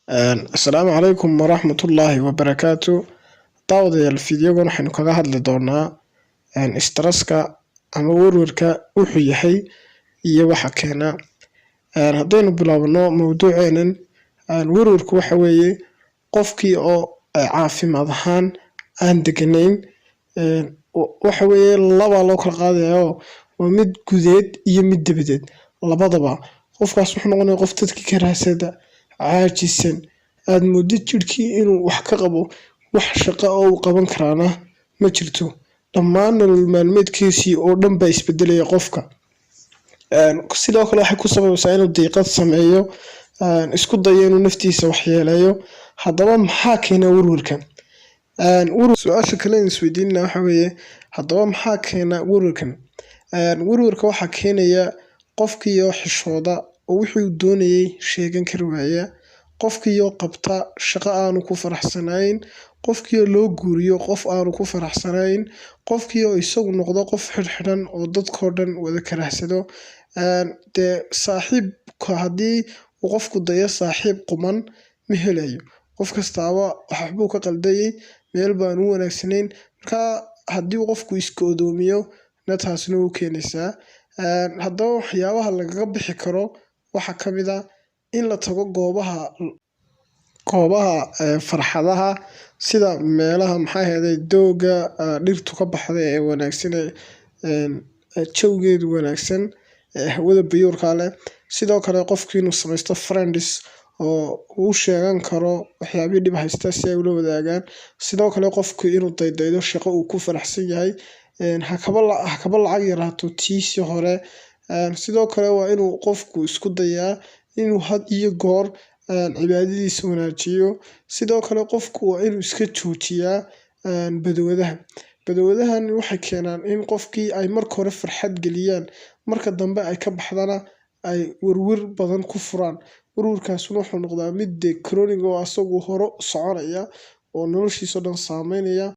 Asalaamu calaykum waraxmatullaahi wabarakaatu. Daawadayaal fiidiyogan waxaynu kaga hadli doonaa stresska ama warwarka wuxuu yahay iyo waxa keena. Haddaynu bilaabno mawduuceenan, warwarku waxa weeye qofkii oo caafimaad ahaan aan deganayn. Waxa weeye laba loo kala qaadayo, waa mid gudeed iyo mid dibadeed labadaba. Qofkaas wuxuu noqonayaa qof dadkii ka raasada caajisan, aad moodid jirkii inuu wax ka qabo, wax shaqo oo uu qaban karaana ma jirto. Dhammaan nolol maalmeedkiisii oo dhan baa isbedelaya qofka. Sidoo kale waxay ku sababaysaa inuu diiqad sameeyo, isku dayo inuu naftiisa waxyeeleeyo. Haddaba maxaa keena warwarka? Su'aasha kale aan isweydiinana waxa weeye, haddaba maxaa keena warwarkan? Warwarka waxaa keenaya qofkii oo xishooda oo wixii uu doonayay sheegan kari waaya, qofkii oo qabta shaqo aanu ku faraxsanayn, qofkii oo loo guuriyo qof aanu ku faraxsanayn, qofkii oo isagu noqdo qof xidhxidhan oo dadkoo dhan wada karaahsado. Saaxiibka haddii uu qofku dayo saaxiib quman ma helayo. Qof kastaaba waxbuu ka qaldayay, meel baan u wanaagsanayn. Marka haddii uu qofku iska odoomiyo, taasina wuu keenaysaa. Haddaba waxyaabaha lagaga bixi karo waxaa ka mid ah in la tago goobaha farxadaha, sida meelaha dooga dhirtu ka baxday ee wanaagsan, jawgeedu wanaagsan, hawada biyuurka leh. Sidoo kale qofku inuu samaysto friends oo uu sheegan karo waxyaabihii dhib haysta si ay ula wadaagaan. Sidoo kale qofku inuu daydaydo shaqo uu ku faraxsan yahay, ha kaba lacag yaraato tiisi hore. Sidoo kale waa inuu qofku isku dayaa inuu had iyo goor cibaadadiisa wanaajiyo. Sidoo kale qofku waa inuu iska joojiyaa badwadaha. Badwadahan waxay keenaan in qofkii ay marka hore farxad geliyaan, marka dambe ay ka baxdana ay warwar badan ku furaan. Warwarkaasuna wuxuu noqdaa mid chronic oo asagu hore soconaya oo noloshiisa dhan saameynaya.